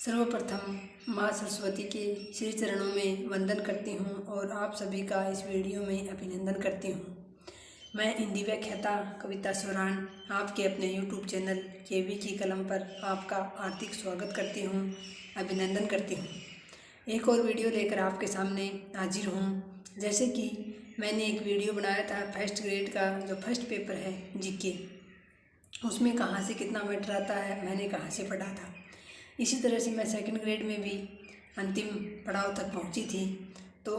सर्वप्रथम माँ सरस्वती के श्री चरणों में वंदन करती हूँ और आप सभी का इस वीडियो में अभिनंदन करती हूँ। मैं हिंदी व्याख्याता कविता सोरान आपके अपने YouTube चैनल केवी की कलम पर आपका हार्दिक स्वागत करती हूँ, अभिनंदन करती हूँ। एक और वीडियो लेकर आपके सामने हाजिर हूँ। जैसे कि मैंने एक वीडियो बनाया था फर्स्ट ग्रेड का, जो फर्स्ट पेपर है जीके, उसमें कहाँ से कितना मैटर आता है, मैंने कहाँ से पढ़ा था। इसी तरह से मैं सेकंड ग्रेड में भी अंतिम पड़ाव तक पहुंची थी, तो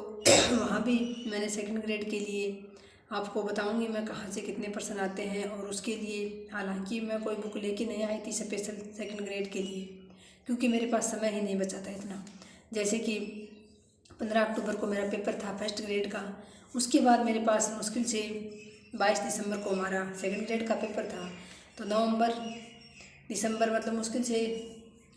वहाँ भी मैंने सेकंड ग्रेड के लिए आपको बताऊंगी मैं कहाँ से कितने पर्सन आते हैं। और उसके लिए हालांकि मैं कोई बुक लेके नहीं आई थी स्पेशल सेकंड ग्रेड के लिए, क्योंकि मेरे पास समय ही नहीं बचा था इतना। जैसे कि 15 अक्टूबर को मेरा पेपर था फर्स्ट ग्रेड का, उसके बाद मेरे पास मुश्किल से 22 दिसंबर को हमारा सेकंड ग्रेड का पेपर था। तो नवंबर दिसंबर मतलब मुश्किल से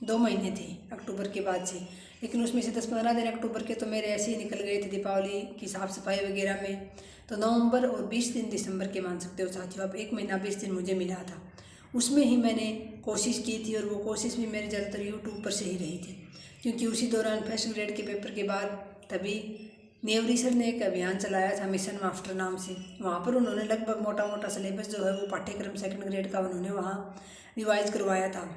2 महीने थे अक्टूबर के बाद से, लेकिन उसमें से 10-15 दिन अक्टूबर के तो मेरे ऐसे ही निकल गए थे दीपावली की साफ़ सफाई वगैरह में। तो नवंबर और 20 दिन दिसंबर के मान सकते हो साथियों। अब 1 महीना 20 दिन मुझे मिला था, उसमें ही मैंने कोशिश की थी, और वो कोशिश भी मेरी ज़्यादातर यूट्यूब पर से ही रही थी, क्योंकि उसी दौरान फर्स्ट ग्रेड के पेपर के बाद तभी नेवरी सर ने एक अभियान चलाया था मिशन मास्टर नाम से। वहाँ पर उन्होंने लगभग मोटा मोटा सिलेबस जो है वो पाठ्यक्रम सेकंड ग्रेड का उन्होंने वहाँ रिवाइज करवाया था।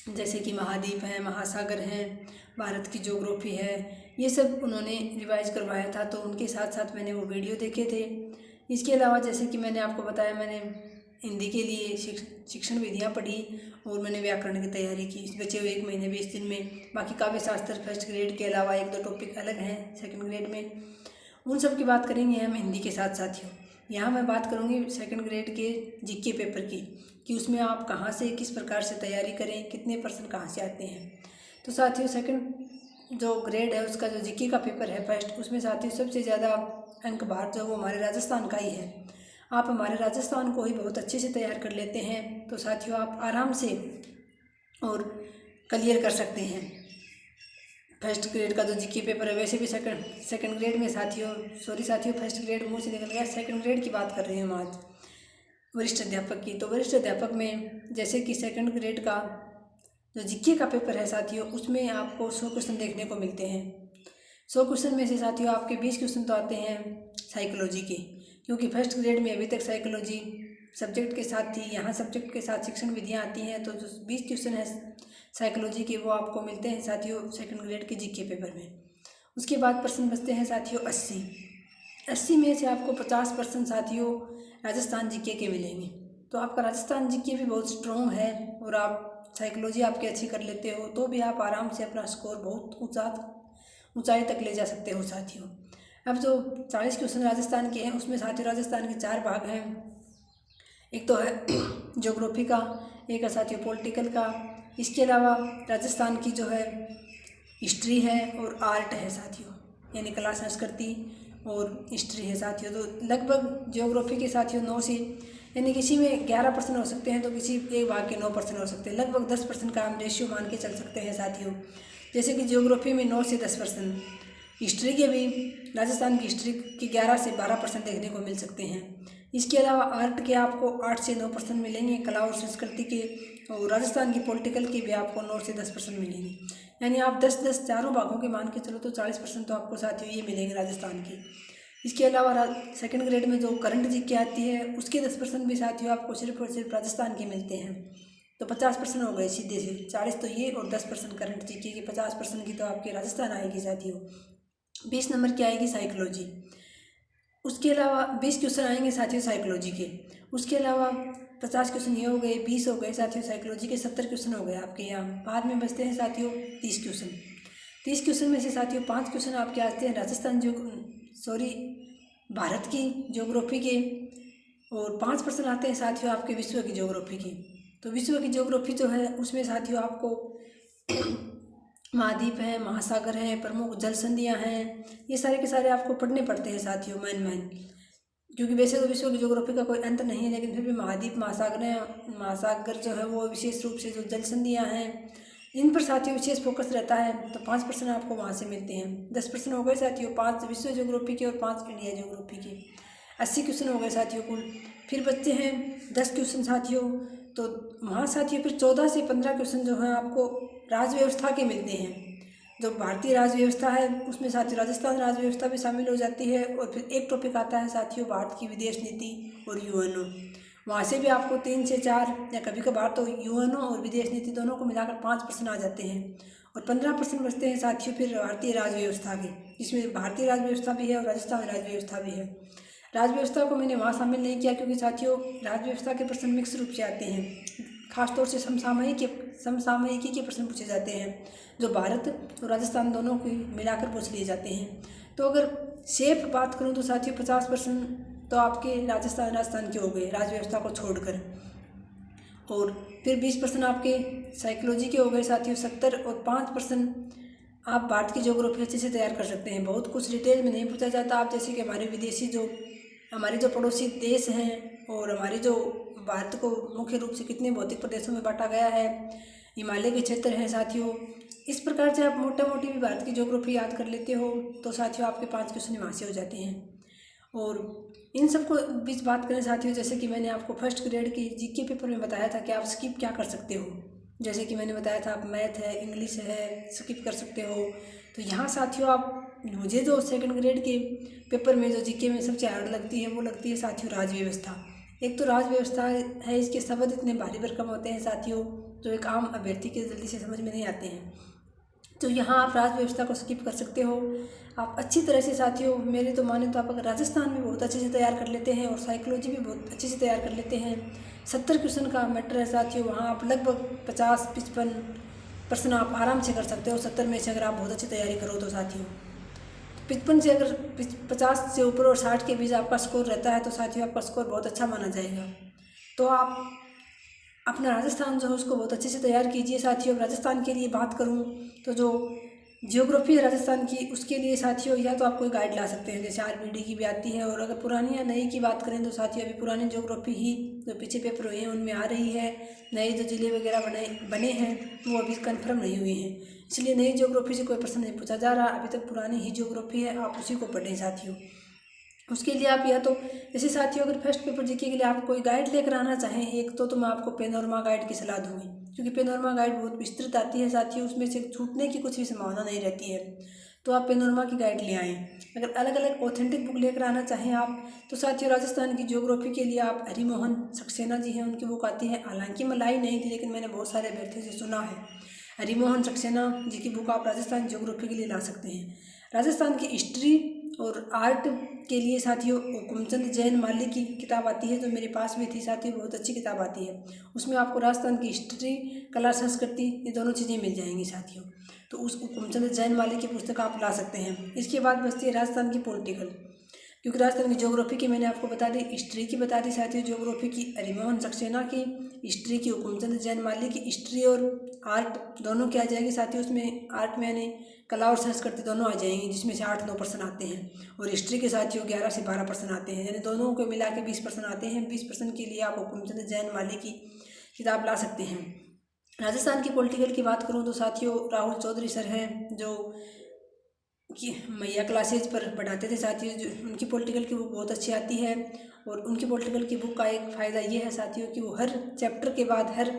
जैसे कि महाद्वीप हैं, महासागर हैं, भारत की ज्योग्राफी है, ये सब उन्होंने रिवाइज करवाया था। तो उनके साथ साथ मैंने वो वीडियो देखे थे। इसके अलावा जैसे कि मैंने आपको बताया, मैंने हिंदी के लिए शिक्षण विधियाँ पढ़ी और मैंने व्याकरण की तैयारी की बचे हुए 1 महीने 20 दिन में। बाकी काव्य शास्त्र फर्स्ट ग्रेड के अलावा 1-2 टॉपिक अलग हैं सेकंड ग्रेड में, उन सब की बात करेंगे हम हिंदी के साथ साथियों। यहाँ मैं बात करूँगी सेकंड ग्रेड के जीके पेपर की, कि उसमें आप कहाँ से किस प्रकार से तैयारी करें, कितने पर्सन कहाँ से आते हैं। तो साथियों सेकंड जो ग्रेड है उसका जो जीके का पेपर है फर्स्ट, उसमें साथियों सबसे ज़्यादा अंक भार जो वो हमारे राजस्थान का ही है। आप हमारे राजस्थान को ही बहुत अच्छे से तैयार कर लेते हैं तो साथियों आप आराम से और क्लियर कर सकते हैं फर्स्ट ग्रेड का जो जीके पेपर है। वैसे भी सेकंड ग्रेड में साथियों फर्स्ट ग्रेड मुँह से निकल गया, सेकंड ग्रेड की बात कर रहे हैं हम आज वरिष्ठ अध्यापक की। तो वरिष्ठ अध्यापक में जैसे कि सेकंड ग्रेड का जो जीके का पेपर है साथियों, उसमें आपको 100 क्वेश्चन देखने को मिलते हैं। 100 क्वेश्चन में से साथियों आपके 20 क्वेश्चन तो आते हैं साइकोलॉजी के, क्योंकि फर्स्ट ग्रेड में अभी तक साइकोलॉजी सब्जेक्ट के साथ थी, यहाँ सब्जेक्ट के साथ शिक्षण विधियाँ आती हैं। तो जो 20 क्वेश्चन है साइकोलॉजी के वो आपको मिलते हैं साथियों सेकंड ग्रेड के जीके पेपर में। उसके बाद प्रश्न बचते हैं साथियों 80 में से आपको 50% साथियों राजस्थान जीके के मिलेंगे। तो आपका राजस्थान जीके भी बहुत स्ट्रॉन्ग है और आप साइकोलॉजी आपकी अच्छी कर लेते हो तो भी आप आराम से अपना स्कोर बहुत ऊंचाई तक ले जा सकते हो साथियों। अब जो 40 क्वेश्चन राजस्थान के हैं उसमें साथियों राजस्थान के 4 भाग हैं। एक तो है ज्योग्राफी का, एक है साथियों पॉलिटिकल का, इसके अलावा राजस्थान की जो है हिस्ट्री है और आर्ट है साथियों, यानी कला संस्कृति और हिस्ट्री है साथियों। तो लगभग ज्योग्राफी के साथियों 9 से, यानी किसी में 11% हो सकते हैं तो किसी एक भाग के 9% हो सकते हैं। लगभग 10% का हम रेशियो मान के चल सकते हैं साथियों। जैसे कि ज्योग्राफी में 9 से 10%, हिस्ट्री के भी राजस्थान की हिस्ट्री के 11 से 12% देखने को मिल सकते हैं। इसके अलावा आर्ट के आपको 8 से 9% मिलेंगे, कला और संस्कृति के, और राजस्थान की पॉलिटिकल की भी आपको 9 से 10% मिलेंगे। यानी आप 10-10 चारों भागों के मान के चलो तो 40% तो आपको साथियों ये मिलेंगे राजस्थान की। इसके अलावा सेकंड ग्रेड में जो करंट जीके आती है उसके 10% भी साथियों आपको सिर्फ और सिर्फ राजस्थान के मिलते हैं। तो 50% हो गए सीधे से, 40 तो ये और 10% करंट जीके की, 50% की तो आपके राजस्थान आएगी साथियों। 20 नंबर की आएगी साइकोलॉजी। उसके अलावा 20 क्वेश्चन आएंगे साथियों साइकोलॉजी के। उसके अलावा 50 क्वेश्चन ये हो गए, 20 हो गए साथियों साइकोलॉजी के, 70 क्वेश्चन हो गए आपके यहाँ। बाद में बचते हैं साथियों 30 क्वेश्चन। 30 क्वेश्चन में से साथियों 5 क्वेश्चन आपके आते हैं भारत की ज्योग्राफी के, और 5% आते हैं साथियों आपके विश्व की ज्योग्राफी के। तो विश्व की ज्योग्राफी जो है उसमें साथियों आपको महाद्वीप हैं, महासागर हैं, प्रमुख जल संधियाँ हैं, ये सारे के सारे आपको पढ़ने पड़ते हैं साथियों मैन, क्योंकि वैसे तो विश्व की ज्योग्राफी का कोई अंत नहीं है, लेकिन फिर भी महाद्वीप महासागर जो है वो विशेष रूप से जो जल संधियाँ हैं इन पर साथियों विशेष फोकस रहता है। तो 5% आपको वहाँ से मिलते हैं। 10% हो गए साथियों 5 विश्व ज्योग्राफी के और 5 इंडिया ज्योग्राफी के। 80 क्वेश्चन हो गए साथियों कुल। फिर बचते हैं 10 क्वेश्चन साथियों तो वहाँ साथियों फिर 14 से 15 क्वेश्चन जो हैं आपको राज्य व्यवस्था के मिलते हैं। जो भारतीय राज्य व्यवस्था है उसमें साथियों राजस्थान राज्य व्यवस्था भी शामिल हो जाती है। और फिर एक टॉपिक आता है साथियों भारत की विदेश नीति और यूएनओ। वहाँ से भी आपको 3 से 4 या कभी कभार तो यूएनओ और विदेश नीति दोनों को मिलाकर 5 प्रश्न आ जाते हैं। और 15% बचते हैं साथियों फिर भारतीय राज्य व्यवस्था के, जिसमें भारतीय राज्य व्यवस्था भी है और राजस्थान राज्य व्यवस्था भी है। राज्य व्यवस्था को मैंने वहाँ शामिल नहीं किया क्योंकि साथियों राज्य व्यवस्था के प्रश्न मिक्स रूप से आते हैं, खासतौर से समसामयिकी के प्रश्न पूछे जाते हैं जो भारत और राजस्थान दोनों को मिलाकर पूछ लिए जाते हैं। तो अगर सेफ बात करूँ तो साथियों 50% तो आपके राजस्थान के हो गए राज्य व्यवस्था को छोड़कर। और फिर 20% आपके साइकोलॉजी के हो गए साथियों 70। और 5% आप भारत की ज्योग्राफी अच्छे से तैयार कर सकते हैं। बहुत कुछ डिटेल में नहीं पूछा जाता। आप जैसे कि हमारे जो पड़ोसी देश हैं और हमारे जो भारत को मुख्य रूप से कितने भौतिक प्रदेशों में बांटा गया है, हिमालय के क्षेत्र हैं साथियों, इस प्रकार से आप मोटा मोटी भी भारत की ज्योग्राफी याद कर लेते हो तो साथियों आपके 5 क्वेश्चन वहाँ से हो जाते हैं। और इन सबको बीच बात करें साथियों, जैसे कि मैंने आपको फर्स्ट ग्रेड की जीके पेपर में बताया था कि आप स्किप क्या कर सकते हो। जैसे कि मैंने बताया था आप मैथ है, इंग्लिश है, स्किप कर सकते हो। तो यहाँ साथियों आप मुझे जो सेकंड ग्रेड के पेपर में जो जीके में सबसे हार्ड लगती है वो लगती है साथियों राज्य व्यवस्था। एक तो राज्य व्यवस्था है, इसके शब्द इतने भारी भरकम होते हैं साथियों जो एक आम अभ्यर्थी के जल्दी से समझ में नहीं आते हैं। तो यहाँ आप राज्य व्यवस्था को स्किप कर सकते हो। आप अच्छी तरह से साथियों मेरे तो माने तो आप अगर राजस्थान में बहुत अच्छे से तैयार कर लेते हैं और साइकोलॉजी भी बहुत अच्छे से तैयार कर लेते हैं, 70 क्वेश्चन का मैटर है साथियों, वहाँ आप लगभग 50-55% आप आराम से कर सकते हो। 70 में से अगर आप बहुत अच्छी तैयारी करो तो साथियों 55 से अगर 50 से ऊपर और 60 के बीच आपका स्कोर रहता है तो साथियों आपका स्कोर बहुत अच्छा माना जाएगा। तो आप अपना राजस्थान जो है उसको बहुत अच्छे से तैयार कीजिए साथियों। राजस्थान के लिए बात करूं तो जो जियोग्राफी है राजस्थान की उसके लिए साथियों या तो आप कोई गाइड ला सकते हैं जैसे आरबीडी की भी आती है। और अगर पुरानी या नई की बात करें तो साथियों अभी पुरानी जियोग्राफी ही जो पीछे पेपर हुए हैं उनमें आ रही है। नए जो जिले वगैरह बने हैं वो अभी कन्फर्म नहीं हुए हैं, इसलिए नई जियोग्राफी से कोई प्रश्न नहीं पूछा जा रहा। अभी तक पुरानी ही जियोग्राफी है, आप उसी को पढ़ें साथियों। उसके लिए आप या तो जैसे साथियों अगर फर्स्ट पेपर जीके के लिए आप कोई गाइड लेकर आना चाहें एक तो मैं आपको पेनोरमा गाइड की सलाह दूंगी, क्योंकि पेनोरमा गाइड बहुत विस्तृत आती है साथियों, उसमें से छूटने की कुछ भी संभावना नहीं रहती है। तो आप पेनोरमा की गाइड ले आएँ। अगर अलग अलग ऑथेंटिक बुक लेकर आना चाहें आप तो साथियों राजस्थान की ज्योग्राफी के लिए आप हरिमोहन सक्सेना जी हैं उनकी बुक आती है। हालांकि मैं लाई नहीं थी लेकिन मैंने बहुत सारे अभ्यर्थियों से सुना है। हरिमोहन सक्सेना जी की बुक आप राजस्थान ज्योग्राफी के लिए ला सकते हैं। राजस्थान की हिस्ट्री और आर्ट के लिए साथियों हुकुमचंद जैन माली की किताब आती है जो मेरे पास भी थी साथियों, बहुत अच्छी किताब आती है। उसमें आपको राजस्थान की हिस्ट्री, कला, संस्कृति ये दोनों चीज़ें मिल जाएंगी साथियों। तो उस हुकुमचंद जैन माली की पुस्तक आप ला सकते हैं। इसके बाद बचती है राजस्थान की पॉलिटिकल, क्योंकि राजस्थान की ज्योग्राफी की मैंने आपको बता दी, हिस्ट्री की बता दी साथियों, ज्योग्राफी की हरिमोहन सक्सेना की, हिस्ट्री की हुकुमचंद जैन माली की, हिस्ट्री और आर्ट दोनों की आ जाएगी साथियों। उसमें आर्ट में यानी कला और संस्कृति दोनों आ जाएंगी जिसमें से 8-9% आते हैं। और हिस्ट्री के साथियों 11 से 12% आते हैं, यानी दोनों को मिला के 20% आते हैं। 20% के लिए आप हुकुमचंद जैन माली की किताब ला सकते हैं। राजस्थान की पॉलिटिकल की बात करूँ तो साथियों राहुल चौधरी सर हैं जो कि मैया क्लासेज पर पढ़ाते थे साथियों, जो उनकी पॉलिटिकल की बुक बहुत अच्छी आती है। और उनकी पॉलिटिकल की बुक का एक फ़ायदा ये है साथियों कि वो हर चैप्टर के बाद हर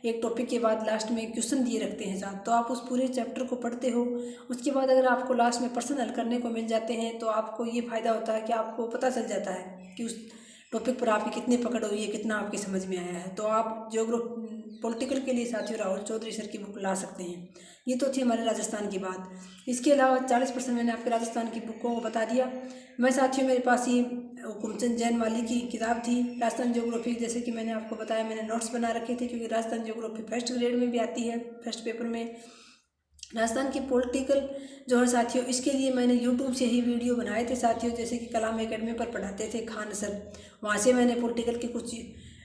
एक टॉपिक के बाद लास्ट में क्वेश्चन दिए रखते हैं साथ, तो आप उस पूरे चैप्टर को पढ़ते हो। उसके बाद अगर आपको लास्ट में प्रश्न हल करने को मिल जाते हैं तो आपको ये फ़ायदा होता है कि आपको पता चल जाता है कि उस टॉपिक पर आपकी कितनी पकड़ हुई है, कितना आपकी समझ में आया है। तो आप पॉलिटिकल के लिए साथियों राहुल चौधरी सर की बुक ला सकते हैं। ये तो थी हमारे राजस्थान की बात। इसके अलावा 40% मैंने आपके राजस्थान की बुकों को बता दिया। मैं साथियों मेरे पास ये हुकुमचंद जैन माली की किताब थी राजस्थान ज्योग्राफी, जैसे कि मैंने आपको बताया मैंने नोट्स बना रखे थे क्योंकि राजस्थान ज्योग्राफी फर्स्ट ग्रेड में भी आती है, फर्स्ट पेपर में। राजस्थान की पॉलिटिकल जो है साथियों इसके लिए मैंने यूट्यूब से ही वीडियो बनाए थे साथियों, जैसे कि कलाम एकेडमी पर पढ़ाते थे खान सर, वहाँ से मैंने पॉलिटिकल के कुछ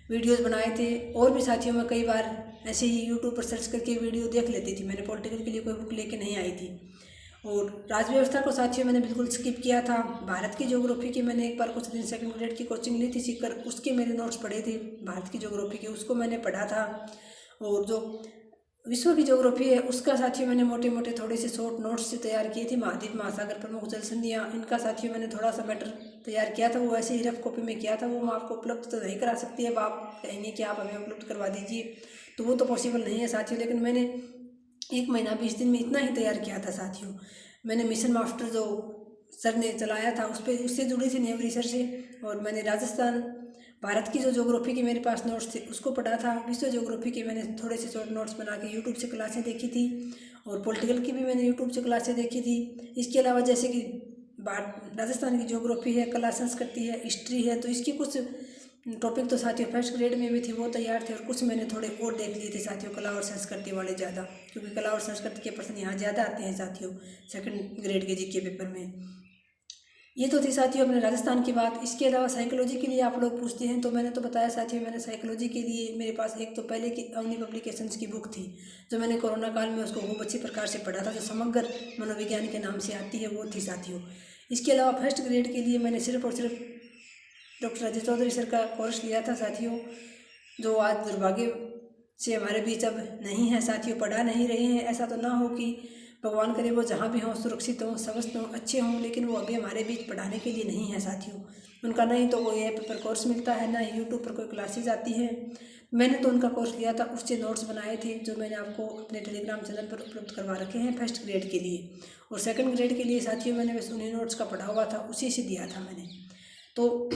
वीडियोस बनाए थे। और भी साथियों मैं कई बार ऐसे ही यूट्यूब पर सर्च करके वीडियो देख लेती थी, मैंने पॉलिटिकल के लिए कोई बुक लेके नहीं आई थी। और राज्य व्यवस्था को साथियों मैंने बिल्कुल स्किप किया था। भारत की ज्योग्राफी की मैंने एक बार कुछ दिन सेकंड ग्रेड की कोचिंग ली थी सीखकर, उसके मेरे नोट्स पढ़े थे भारत की ज्योग्राफी के, उसको मैंने पढ़ा था। और जो विश्व की ज्योग्राफी है उसका साथियों मैंने मोटे मोटे थोड़े से शॉर्ट नोट्स से तैयार किए थे। महाद्वीप, महासागर, प्रमुख जल संधियाँ, इनका साथियों मैंने थोड़ा सा मैटर तैयार किया था वो ऐसे ही रफ कॉपी में किया था, वो मैं आपको उपलब्ध तो नहीं करा सकती। अब आप कहेंगे कि आप हमें उपलब्ध करवा दीजिए, तो वो तो पॉसिबल नहीं है साथियों। लेकिन मैंने 1 महीना 20 दिन में इतना ही तैयार किया था साथियों। मैंने मिशन मास्टर जो सर ने चलाया था उससे जुड़ी थी नेहरू सर से, और मैंने राजस्थान भारत की जो ज्योग्राफी के मेरे पास नोट्स थे उसको पढ़ा था। विश्व ज्योग्राफी के मैंने थोड़े से शॉर्ट नोट्स बना के यूट्यूब से क्लासें देखी थी, और पॉलिटिकल की भी मैंने यूट्यूब से क्लासें देखी थी। इसके अलावा जैसे कि राजस्थान की ज्योग्राफी है, कला संस्कृति है, हिस्ट्री है, तो इसकी कुछ टॉपिक तो साथियों फर्स्ट ग्रेड में भी थे, वो तैयार थे, और कुछ मैंने थोड़े और देख लिए थे साथियों, कला और संस्कृति वाले ज़्यादा, क्योंकि कला और संस्कृति के प्रश्न यहाँ ज़्यादा आते हैं साथियों सेकंड ग्रेड के जीके पेपर में। ये तो थी साथियों अपने राजस्थान की बात। इसके अलावा साइकोलॉजी के लिए आप लोग पूछते हैं, तो मैंने तो बताया साथियों, मैंने साइकोलॉजी के लिए मेरे पास एक तो पहले की अवनी पब्लिकेशंस की बुक थी, जो मैंने कोरोना काल में उसको खूब अच्छी प्रकार से पढ़ा था, जो समग्र मनोविज्ञान के नाम से आती है, वो थी साथियों। इसके अलावा फर्स्ट ग्रेड के लिए मैंने सिर्फ और सिर्फ डॉक्टर अजय चौधरी सर का कोर्स लिया था साथियों, जो आज दुर्भाग्य से हमारे बीच अब नहीं है साथियों, पढ़ा नहीं रहे हैं। ऐसा तो ना हो कि भगवान करे वो जहाँ भी हों सुरक्षित हों, स्वस्थ हों, अच्छे हों, लेकिन वो अभी हमारे बीच पढ़ाने के लिए नहीं है साथियों। उनका नहीं तो कोई ऐप पर कोर्स मिलता है, ना यूट्यूब पर कोई क्लासेज आती है। मैंने तो उनका कोर्स लिया था, उससे नोट्स बनाए थे, जो मैंने आपको अपने टेलीग्राम चैनल पर उपलब्ध करवा रखे हैं फर्स्ट ग्रेड के लिए। और सेकंड ग्रेड के लिए साथियों मैंने बस उन्हीं नोट्स का पढ़ा हुआ था, उसी से दिया था मैंने। तो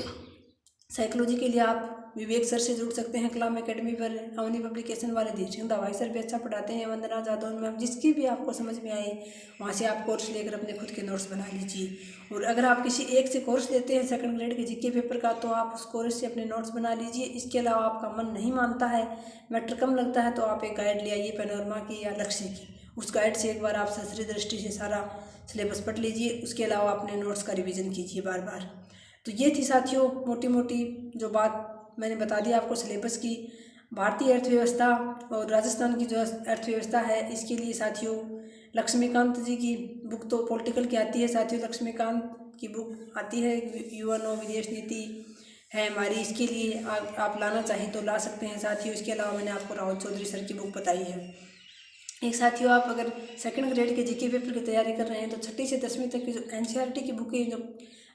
साइकोलॉजी के लिए आप विवेक सर से जुड़ सकते हैं कलाम एकेडमी पर, अवनी पब्लिकेशन वाले धीर सिंह दवाई सर भी अच्छा पढ़ाते हैं, वंदना जादौन मैम, जिसकी भी आपको समझ में आए वहाँ से आप कोर्स लेकर अपने खुद के नोट्स बना लीजिए। और अगर आप किसी एक से कोर्स लेते हैं सेकंड ग्रेड के जीके पेपर का, तो आप उस कोर्स से अपने नोट्स बना लीजिए। इसके अलावा आपका मन नहीं मानता है, मैटर कम लगता है, तो आप एक गाइड ले आइए पैनोरमा की या लक्ष्य की, उस गाइड से एक बार आप शास्त्रीय दृष्टि से सारा सिलेबस पढ़ लीजिए। उसके अलावा अपने नोट्स का रिविज़न कीजिए बार बार। तो ये थी साथियों मोटी मोटी जो बात मैंने बता दिया आपको सिलेबस की। भारतीय अर्थव्यवस्था और राजस्थान की जो अर्थव्यवस्था है, इसके लिए साथियों लक्ष्मीकांत जी की बुक तो पॉलिटिकल की आती है साथियों, लक्ष्मीकांत की बुक आती है यूएनओ विदेश नीति है हमारी, इसके लिए आप लाना चाहें तो ला सकते हैं साथियों। इसके अलावा मैंने आपको राहुल चौधरी सर की बुक बताई है। एक साथियों आप अगर सेकंड ग्रेड के जीके पेपर की तैयारी कर रहे हैं, तो 6ठी से 10वीं तक की जो एनसीईआरटी की बुकें जो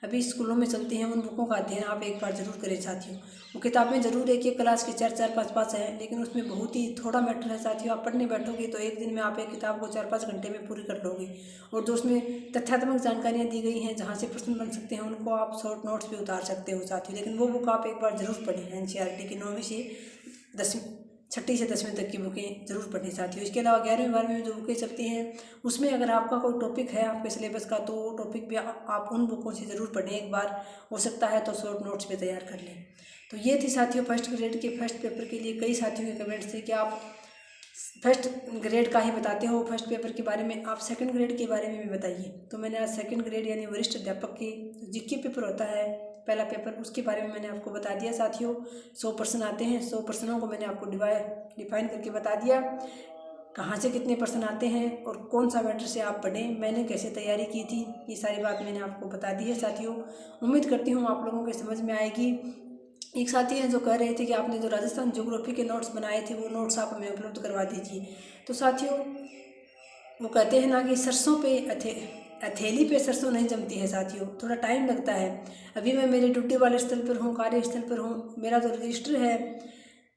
अभी स्कूलों में चलती हैं, उन बुकों का अध्ययन आप एक बार जरूर करें साथियों। वो किताबें जरूर एक क्लास की 4-4, 5-5 हैं, लेकिन उसमें बहुत ही थोड़ा मैटर है साथियों। आप पढ़ने बैठोगे तो एक दिन में आप एक किताब को 4-5 घंटे में पूरी कर लोगे, और जो उसमें तथ्यात्मक जानकारियाँ दी गई हैं, जहाँ से प्रश्न बन सकते हैं, उनको आप शॉर्ट नोट्स भी उतार सकते हो साथियों। लेकिन वो बुक आप एक बार जरूर पढ़ें, एनसीईआरटी की 9वीं से 10वीं 6ठी से 10वीं तक की बुकें जरूर पढ़ें साथियों। इसके अलावा 11वीं 12वीं में जो बुकें चलती हैं, उसमें अगर आपका कोई टॉपिक है आपके सिलेबस का, तो वो टॉपिक भी आप उन बुकों से ज़रूर पढ़ें एक बार, हो सकता है तो शॉर्ट नोट्स भी तैयार कर लें। तो ये थी साथियों फर्स्ट ग्रेड के फर्स्ट पेपर के लिए। कई साथियों के कमेंट्स थे कि आप फर्स्ट ग्रेड का ही बताते हो फर्स्ट पेपर के बारे में, आप सेकंड ग्रेड के बारे में भी बताइए। तो मैंने आज सेकंड ग्रेड यानी वरिष्ठ अध्यापक की जीके पेपर होता है पहला पेपर, उसके बारे में मैंने आपको बता दिया साथियों। 100 प्रश्न आते हैं, 100 प्रश्नों को मैंने आपको डिफाइन करके बता दिया, कहाँ से कितने प्रश्न आते हैं और कौन सा मैटर से आप पढ़ें, मैंने कैसे तैयारी की थी, ये सारी बात मैंने आपको बता दी है साथियों। उम्मीद करती हूँ आप लोगों के समझ में आएगी। एक साथी हैं जो कह रहे थे कि आपने जो राजस्थान ज्योग्राफी के नोट्स बनाए थे, वो नोट्स आप हमें उपलब्ध करवा दीजिए। तो साथियों वो कहते हैं ना कि सरसों पे हथेली पे सरसों नहीं जमती है साथियों, थोड़ा टाइम लगता है। अभी मैं मेरे ड्यूटी वाले स्थल पर हूँ, कार्यस्थल पर हूँ। मेरा जो रजिस्टर है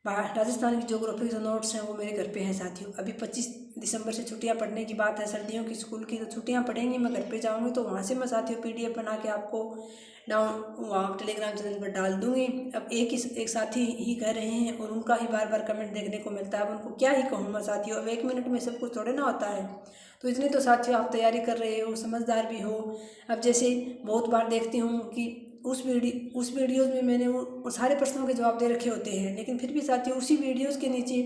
राजस्थान की ज्योग्राफी के जो नोट्स हैं वो मेरे घर पे हैं साथियों। अभी 25 दिसंबर से छुट्टियां पड़ने की बात है, सर्दियों की स्कूल की, तो छुट्टियां पड़ेंगी, मैं घर पे जाऊंगी, तो वहाँ से मैं साथियों PDF बना के आपको वहाँ टेलीग्राम चैनल पर डाल दूंगी। अब एक साथी ही कह रहे हैं और उनका ही बार बार कमेंट देखने को मिलता है, अब उनको क्या ही कहूँ मैं साथियों। अब 1 मिनट में सब कुछ थोड़े ना होता है, तो इतनी तो साथियों आप तैयारी कर रहे हो, समझदार भी हो। अब जैसे बहुत बार देखती हूँ कि उस वीडियोज़ में मैंने वो सारे प्रश्नों के जवाब दे रखे होते हैं, लेकिन फिर भी साथियों उसी वीडियोज़ के नीचे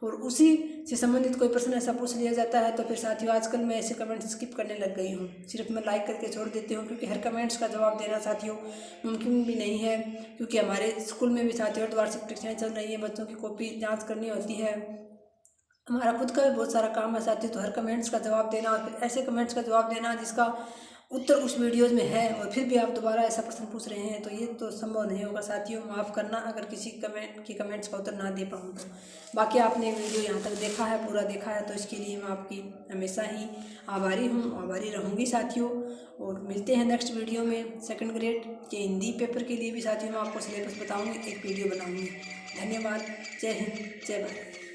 और उसी से संबंधित कोई प्रश्न ऐसा पूछ लिया जाता है, तो फिर साथियों आजकल मैं ऐसे कमेंट्स स्किप करने लग गई हूँ। सिर्फ मैं लाइक करके छोड़ देती हूँ, क्योंकि हर कमेंट्स का जवाब देना साथियों मुमकिन भी नहीं है, क्योंकि हमारे स्कूल में भी साथियों अर्धवार्षिक परीक्षाएँ चल रही हैं, बच्चों की कॉपी जाँच करनी होती है, हमारा खुद का भी बहुत सारा काम है साथियों। तो हर कमेंट्स का जवाब देना और फिर ऐसे कमेंट्स का जवाब देना जिसका उत्तर उस वीडियोज़ में है और फिर भी आप दोबारा ऐसा प्रश्न पूछ रहे हैं, तो ये तो संभव नहीं होगा साथियों। माफ़ करना अगर किसी कमेंट्स का उत्तर ना दे पाऊँ तो। बाकी आपने वीडियो यहाँ तक देखा है, पूरा देखा है, तो इसके लिए मैं आपकी हमेशा ही आभारी हूँ, आभारी रहूँगी साथियों। और मिलते हैं नेक्स्ट वीडियो में। सेकंड ग्रेड के हिंदी पेपर के लिए भी साथियों मैं आपको सिलेबस बताऊँगी, एक वीडियो बनाऊँगी। धन्यवाद। जय हिंद, जय भारत।